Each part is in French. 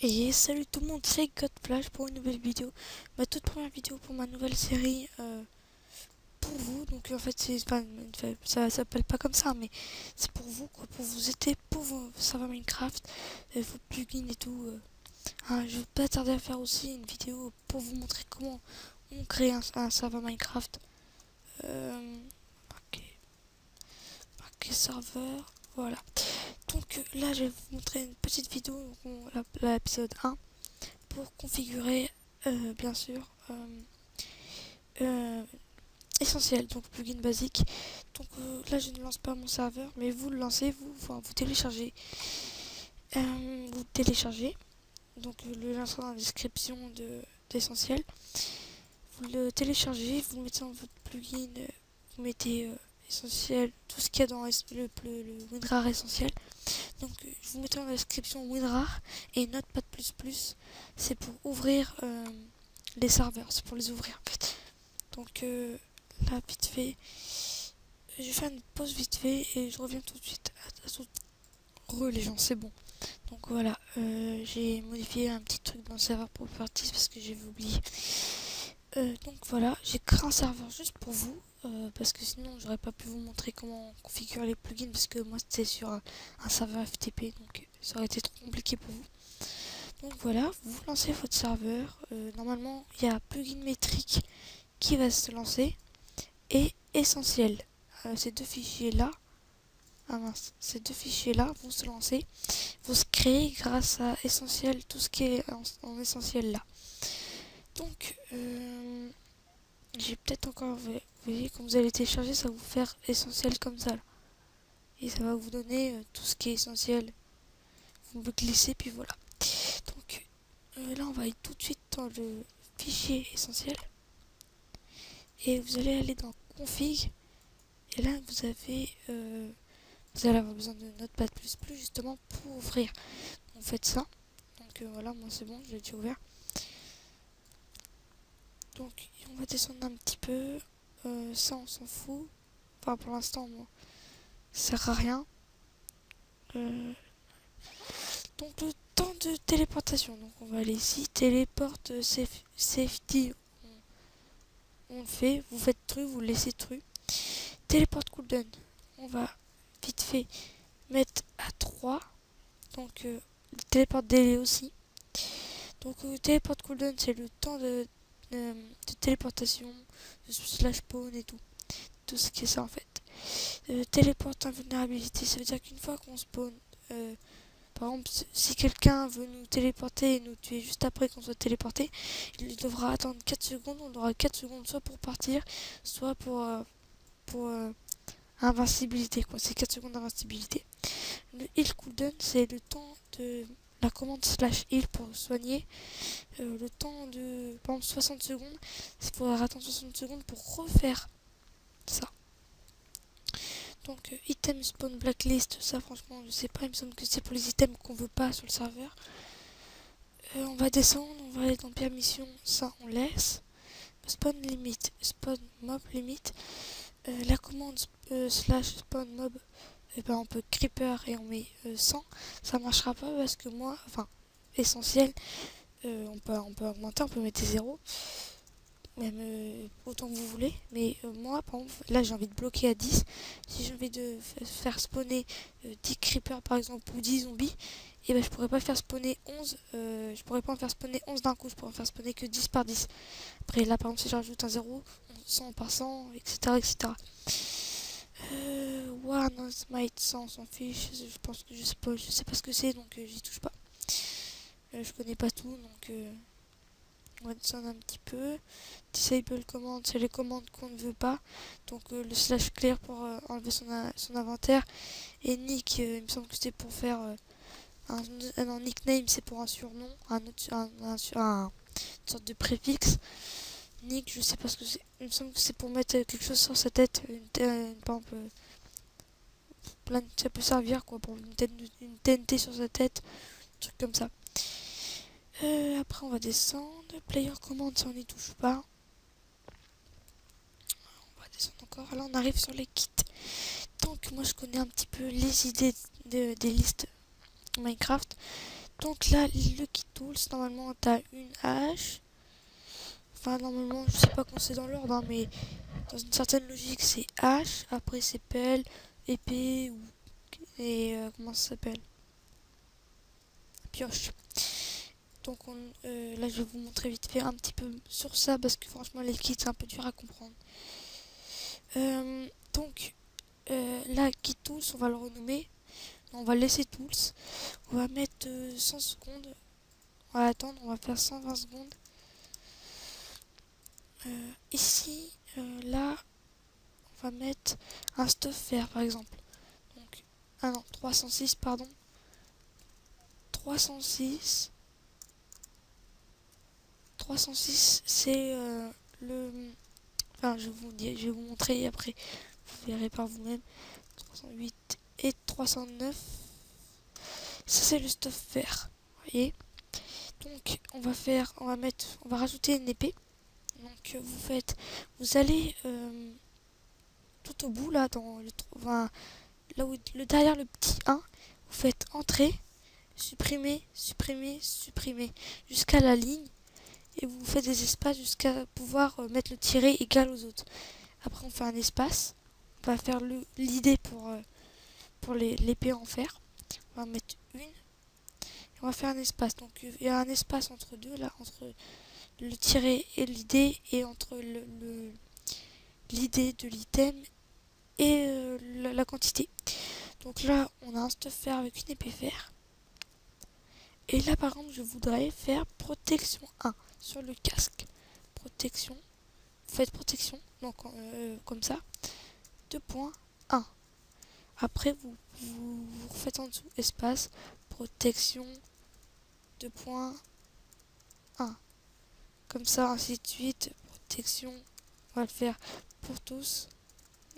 Et salut tout le monde, c'est Godflash pour une nouvelle vidéo. Ma toute première vidéo pour ma nouvelle série pour vous. Donc en fait, ça s'appelle pas comme ça, mais c'est pour vous, quoi, pour vous aider, pour vos serveurs Minecraft, vos plugins et tout. Je vais pas tarder à faire aussi une vidéo pour vous montrer comment on crée un serveur Minecraft. Ok, serveur, voilà. Donc là, je vais vous montrer une petite vidéo, l'épisode 1. Pour configurer bien sûr euh, essentiel, donc plugin basique. Donc là je ne lance pas mon serveur, mais vous le lancez, vous téléchargez donc le lien dans la description d'essentiel. Vous le téléchargez, vous le mettez dans votre plugin, vous mettez essentiel, tout ce qu'il y a dans le WinRAR essentiel. Donc je vous mettrai dans la description WinRAR et Notepad++, c'est pour ouvrir les serveurs, c'est pour les ouvrir en fait. Donc là vite fait, je vais faire une pause vite fait et je reviens tout de suite à tout. Les gens, c'est bon. Donc voilà, j'ai modifié un petit truc dans le serveur properties parce que j'avais oublié. Donc voilà, j'ai créé un serveur juste pour vous. Parce que sinon j'aurais pas pu vous montrer comment configurer les plugins parce que moi c'était sur un serveur FTP, donc ça aurait été trop compliqué pour vous. Donc voilà, vous lancez votre serveur. Normalement il y a plugin métrique qui va se lancer et essentiel. Ces deux fichiers là, ces deux fichiers là vont se lancer, vont se créer grâce à essentiel, tout ce qui est en essentiel là. Donc j'ai peut-être encore, vous voyez, quand vous allez télécharger, ça va vous faire essentiel comme ça là. Et ça va vous donner tout ce qui est essentiel. Vous me glissez puis voilà. Donc là on va aller tout de suite dans le fichier essentiel et vous allez aller dans config et là vous allez avoir besoin de Notepad++ justement pour ouvrir. Donc faites ça. Donc voilà, moi c'est bon, je l'ai déjà ouvert. Donc on va descendre un petit peu. Ça on s'en fout. Enfin pour l'instant moi ça sert à rien. Donc le temps de téléportation. Donc on va aller ici, téléporte safety. On le fait, vous faites true, vous le laissez true. Téléporte cooldown. On va vite fait mettre à 3. Donc téléporte délai aussi. Donc téléporte cooldown c'est le temps de téléportation, de slash spawn et tout ce qui est ça en fait. Téléporte invulnérabilité, ça veut dire qu'une fois qu'on spawn, par exemple si quelqu'un veut nous téléporter et nous tuer juste après qu'on soit téléporté, il devra attendre 4 secondes, on aura 4 secondes soit pour partir, soit pour invincibilité quoi, c'est 4 secondes d'invincibilité. Le heal cooldown c'est le temps de la commande slash heal pour soigner, le temps de par exemple 60 secondes, il faudra attendre 60 secondes pour refaire ça. Donc item spawn blacklist, ça franchement je sais pas, il me semble que c'est pour les items qu'on veut pas sur le serveur. On va descendre, on va aller dans permission, ça on laisse. Spawn limit, spawn mob limit, la commande slash spawn mob, on peut creeper et on met 100, ça marchera pas parce que moi, enfin essentiel, on peut augmenter, on peut mettre 0, même autant que vous voulez, mais moi par exemple là j'ai envie de bloquer à 10. Si j'ai envie de faire spawner 10 creepers par exemple ou 10 zombies, et ben je pourrais pas faire spawner 11, je pourrais pas en faire spawner 11 d'un coup, je pourrais en faire spawner que 10 par 10. Après là par exemple si je rajoute un 0, 100 par 100, etc. etc. One smite 100, on s'en fiche, je pense que je sais pas ce que c'est, donc j'y touche pas. Je connais pas tout, donc on va descendre un petit peu. Disable command, c'est les commandes qu'on ne veut pas. Donc le slash clear pour enlever son inventaire. Et nick, il me semble que c'était pour faire un nickname, c'est pour un surnom, une sorte de préfixe. Nick, je sais pas ce que c'est. Il me semble que c'est pour mettre quelque chose sur sa tête. Par exemple, ça peut servir quoi, pour une TNT sur sa tête. Un truc comme ça. Après on va descendre. Player command, ça on n'y touche pas. On va descendre encore. Là on arrive sur les kits. Donc moi je connais un petit peu les idées des listes Minecraft. Donc là le kit tools, normalement t'as une hache. Enfin normalement je sais pas quand c'est dans l'ordre hein, mais dans une certaine logique c'est hache, après c'est pelle, épée et comment ça s'appelle, pioche. Donc là je vais vous montrer vite fait un petit peu sur ça parce que franchement les kits c'est un peu dur à comprendre. Donc là kit tools on va le renommer, on va laisser tools, on va mettre 100 secondes, on va attendre, on va faire 120 secondes. Ici là on va mettre un stuff faire par exemple. Donc ah non 306 pardon, 306 c'est le, enfin je vais vous montrer après, vous verrez par vous-même. 308 et 309, ça c'est le stuff vert, vous voyez. Donc on va rajouter une épée. Donc vous allez tout au bout là dans enfin, là où derrière le petit 1, vous faites entrée, supprimer, supprimer, supprimer jusqu'à la ligne et vous faites des espaces jusqu'à pouvoir mettre le tiret égal aux autres. Après on fait un espace, on va faire l'idée pour l'épée en fer. On va mettre une et on va faire un espace. Donc il y a un espace entre deux là, entre le tiret et l'idée et entre l'idée de l'item et la quantité. Donc là on a un stuff fer avec une épée fer. Et là par exemple je voudrais faire protection 1 sur le casque. Protection, vous faites protection, donc comme ça, 2.1. Après vous faites en dessous espace, protection 2.1. Comme ça, ainsi de suite, protection, on va le faire pour tous.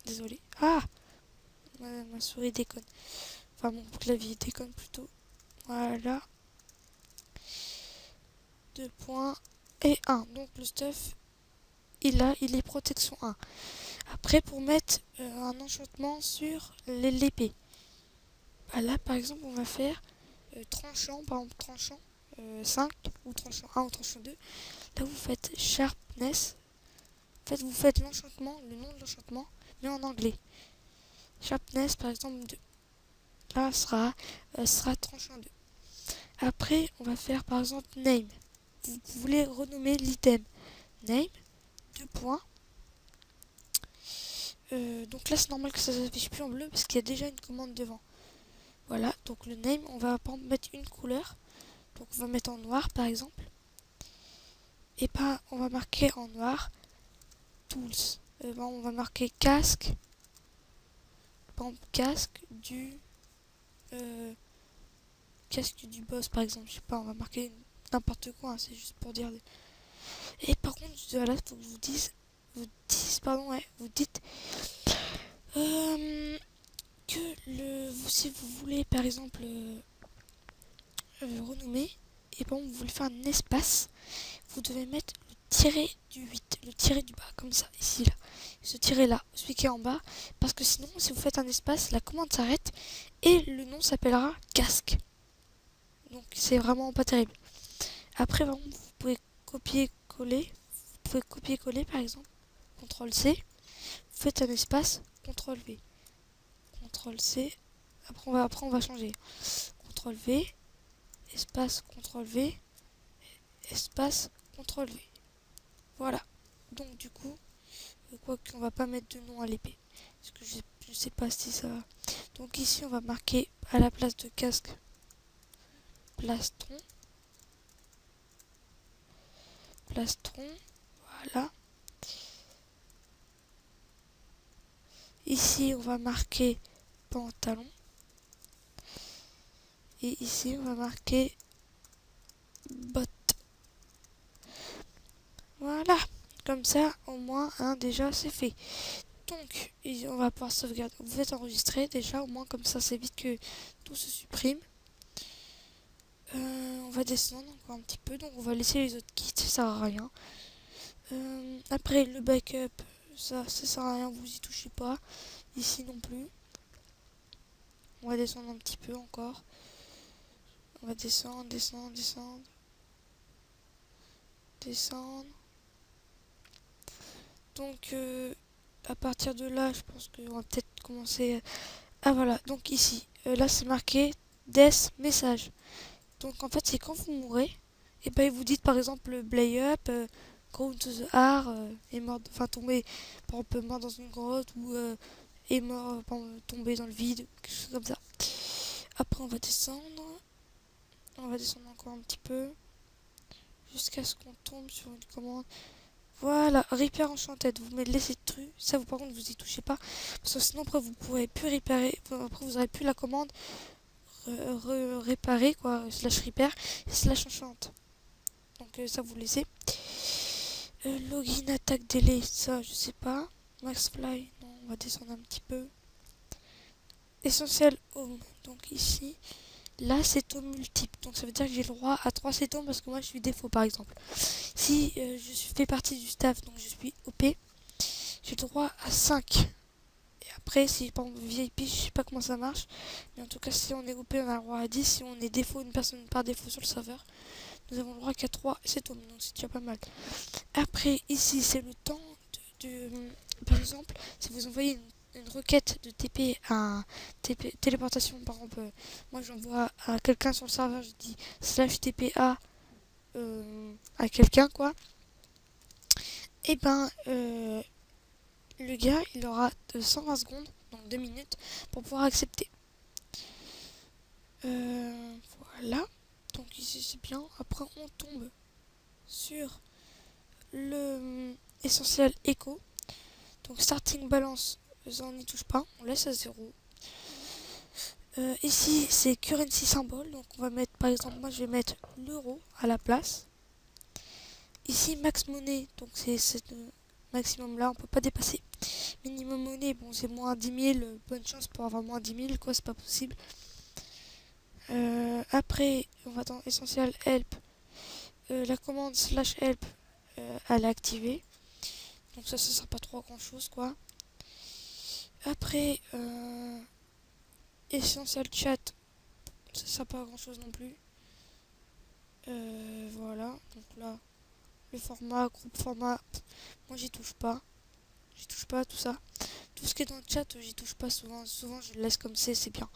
Désolé. Ah, ma souris déconne. Enfin mon clavier déconne plutôt. Voilà. 2 points et 1. Donc le stuff, il est protection 1. Après pour mettre un enchantement sur l'épée. Bah là par exemple on va faire tranchant, par exemple tranchant 5 ou tranchant 1 ou tranchant 2. Là vous faites sharpness. En fait vous faites l'enchantement, le nom de l'enchantement, mais en anglais. Sharpness par exemple 2. Là sera tranchant 2. Après on va faire par exemple name. Vous voulez renommer l'item. Name, 2 points. Donc là c'est normal que ça s'affiche plus en bleu parce qu'il y a déjà une commande devant. Voilà, donc le name, on va mettre une couleur. Donc on va mettre en noir par exemple. Et pas, on va marquer en noir tools. On va marquer casque. Par exemple, casque du boss par exemple. Je sais pas, on va marquer n'importe quoi, hein, c'est juste pour dire. Et par contre, voilà, faut que je vous dise, vous dites que si vous voulez par exemple renommer, et bon, vous voulez faire un espace, vous devez mettre le tiret du 8, le tiret du bas, comme ça, ici, là. Ce tiret là, celui qui est en bas, parce que sinon, si vous faites un espace, la commande s'arrête et le nom s'appellera casque. Donc c'est vraiment pas terrible. Après, bon, vous pouvez copier-coller, par exemple, CTRL-C, vous faites un espace, CTRL-V, CTRL-C, après on va changer, CTRL-V, espace, CTRL-V, espace, CTRL-V. Voilà. Donc du coup, quoi qu'on va pas mettre de nom à l'épée. Parce que je sais pas si ça va. Donc ici, on va marquer à la place de casque, plastron. Plastron. Voilà. Ici, on va marquer pantalon. Et ici, on va marquer botte. Voilà. Comme ça, au moins, déjà, c'est fait. Donc, on va pouvoir sauvegarder. Vous faites enregistrer déjà, au moins comme ça, c'est vite que tout se supprime. On va descendre encore un petit peu, donc on va laisser les autres kits, ça sert à rien. Après le backup, ça sert à rien, vous y touchez pas. Ici non plus. On va descendre un petit peu encore. On va descendre, descendre, descendre. descendre. Donc à partir de là, je pense qu'on va peut-être commencer. Ah voilà, donc ici, là c'est marqué Death Message. Donc en fait, c'est quand vous mourrez, et ben vous dites par exemple Blay Up, Go to the Heart, est mort, enfin tombé, par exemple mort dans une grotte ou est mort, par exemple, tombé dans le vide, quelque chose comme ça. Après on va descendre. On va descendre encore un petit peu. Jusqu'à ce qu'on tombe sur une commande. Voilà, Repair Enchanted. Vous me laissez tru. Ça, vous, par contre, vous y touchez pas. Parce que sinon, après, vous pourrez plus réparer. Après, vous aurez plus la commande réparer, quoi. Slash repair et slash enchante. Donc, ça, vous laissez. Login, attaque, délai. Ça, je sais pas. Max Fly. Non, on va descendre un petit peu. Essentiel Home. Donc, ici. Là, c'est au multiple. Donc, ça veut dire que j'ai le droit à 3 cétons parce que moi, je suis défaut, par exemple. Si fais partie du staff, donc je suis OP, j'ai le droit à 5. Et après, si par exemple VIP, je sais pas comment ça marche. Mais en tout cas, si on est OP, on a le droit à 10. Si on est défaut, une personne par défaut sur le serveur, nous avons le droit qu'à 3 cétons. Donc, c'est déjà pas mal. Après, ici, c'est le temps par exemple, si vous envoyez une requête de TP à téléportation, par exemple, moi j'envoie à quelqu'un sur le serveur, je dis slash TPA à quelqu'un, quoi. Et ben, le gars, il aura 120 secondes, donc 2 minutes, pour pouvoir accepter. Voilà. Donc ici, c'est bien. Après, on tombe sur le essentiel écho. Donc starting balance, ça on n'y touche pas, on laisse à 0. Ici, c'est currency symbole, donc on va mettre, par exemple, moi je vais mettre l'euro à la place. Ici, max monnaie, donc c'est le maximum là, on peut pas dépasser. Minimum monnaie, bon c'est moins 10 000, bonne chance pour avoir moins 10 000, quoi, c'est pas possible. Après, on va dans essentiel help, la commande slash help, elle est activée. Donc ça sert pas trop à grand chose, quoi. Après, essentiel chat, ça sert pas à grand chose non plus. Voilà, donc là, le format, groupe format, moi j'y touche pas. J'y touche pas à tout ça. Tout ce qui est dans le chat, j'y touche pas souvent. Souvent, je le laisse comme c'est bien.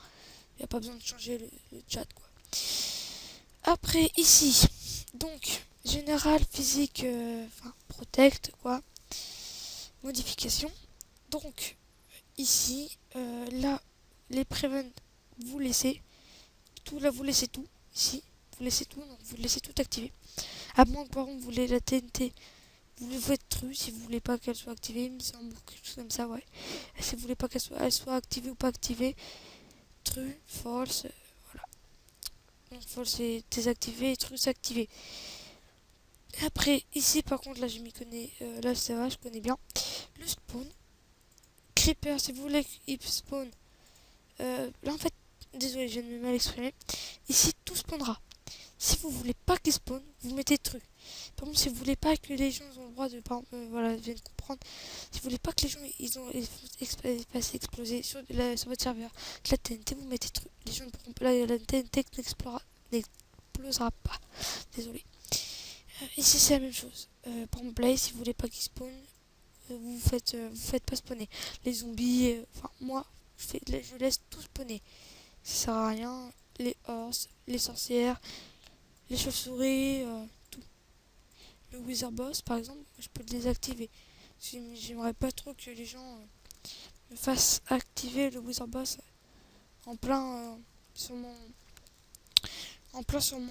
Il n'y a pas besoin de changer le chat, quoi. Après, ici, donc, général, physique, enfin, protect, quoi. Modification. Donc, ici, là, les prevent, vous laissez. Tout, là, vous laissez tout. Ici, vous laissez tout. Donc, vous laissez tout activer. À moins que, par contre, vous voulez la TNT. Vous le faites true si vous voulez pas qu'elle soit activée, il me semble, quelque chose comme ça, ouais. Et si vous voulez pas qu'elle soit activée ou pas activée, true, false, voilà. Donc false c'est désactivé et true c'est activé. Et après, ici par contre, là je m'y connais, là c'est vrai, je connais bien. Le spawn, creeper, si vous voulez qu'il spawn, là en fait, désolé, je viens de me mal exprimer. Ici tout spawnera. Si vous voulez pas qu'il spawn, vous mettez true. Par contre, si vous voulez pas que les gens ont le droit de, par exemple, voilà, viennent comprendre, si vous voulez pas que les gens ils ont passer exploser sur votre serveur, la TNT vous mettez true. Les gens ne pourront pas, la TNT n'explosera pas. Désolé. Ici c'est la même chose. Par exemple, Blaze, si vous voulez pas qu'il spawn, vous faites pas spawner. Les zombies, enfin moi, je laisse tout spawner. Ça sert à rien. Les horses, les sorcières, les chauves-souris, tout. Le Wither Boss, par exemple, je peux le désactiver. J'aimerais pas trop que les gens me fassent activer le Wither Boss en plein sur mon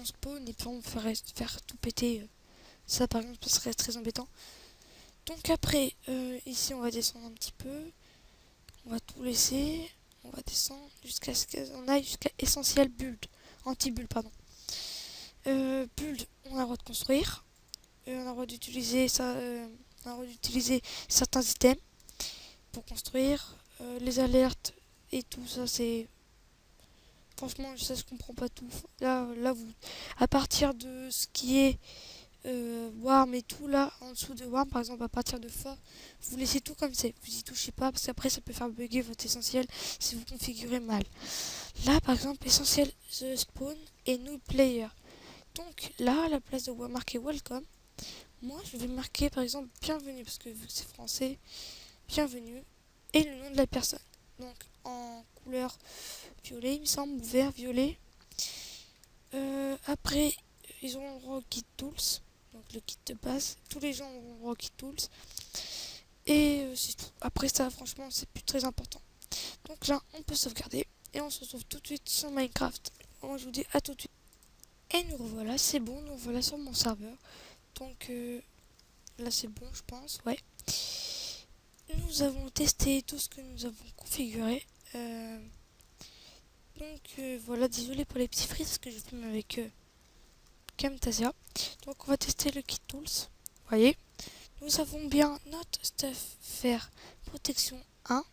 spawn et puis on me faire tout péter. Ça, par exemple, ce serait très embêtant. Donc après, ici, on va descendre un petit peu. On va tout laisser. On va descendre jusqu'à ce qu'on aille jusqu'à essentiel build. Anti-build, pardon. Build, on a le droit de construire. On a le droit d'utiliser ça, on a le droit d'utiliser certains items pour construire. Les alertes et tout ça, c'est... Franchement, ça, je comprends pas tout. Là, vous... À partir de ce qui est... Warm et tout là en dessous de Warm, par exemple à partir de fort, vous laissez tout comme c'est, vous y touchez pas parce qu'après ça peut faire bugger votre essentiel si vous configurez mal. Là par exemple essentiel the spawn et new player, donc là à la place de marquer welcome, Moi, je vais marquer par exemple bienvenue, parce que vu que c'est français, bienvenue, et le nom de la personne. Donc en couleur violet, il me semble, ou vert, violet. Après, ils auront le droit au kit tools, donc le kit de base. Tous les gens auront le droit au kit tools. Et c'est tout. Après ça, franchement, c'est plus très important. Donc là, on peut sauvegarder. Et on se retrouve tout de suite sur Minecraft. Moi, je vous dis à tout de suite. Et nous revoilà, c'est bon, nous revoilà sur mon serveur. Donc là, c'est bon, je pense, ouais. Nous avons testé tout ce que nous avons configuré. Voilà, désolé pour les petits frises parce que je filme avec Camtasia. Donc on va tester le kit tools. Vous voyez, nous avons bien notre stuff faire protection 1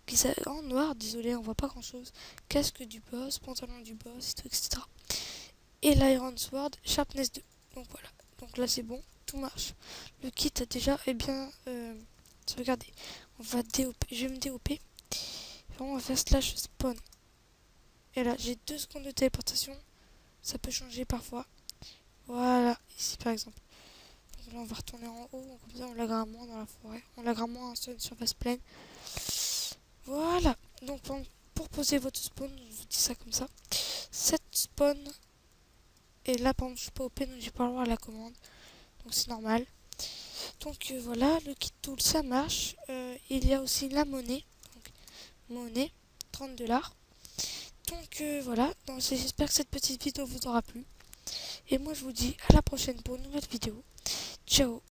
qui est en noir, désolé, on voit pas grand chose. Casque du boss, pantalon du boss, etc. Et l'Iron Sword, Sharpness 2. Donc voilà, donc là c'est bon, tout marche. Le kit a déjà bien regardez, on va DOP, je vais me DOP. On va faire slash spawn. Et là j'ai 2 secondes de téléportation, ça peut changer parfois. Voilà, ici par exemple. Donc là on va retourner en haut, comme ça on laguera moins dans la forêt. On laguera moins sur une surface pleine. Voilà, donc pour poser votre spawn, je vous dis ça comme ça. Cette spawn, et là par exemple je suis pas OP donc j'ai pas le droit à la commande. Donc c'est normal. Donc voilà, le kit tool ça marche. Il y a aussi la monnaie. Donc monnaie, 30 $. Donc voilà, donc j'espère que cette petite vidéo vous aura plu. Et moi je vous dis à la prochaine pour une nouvelle vidéo. Ciao.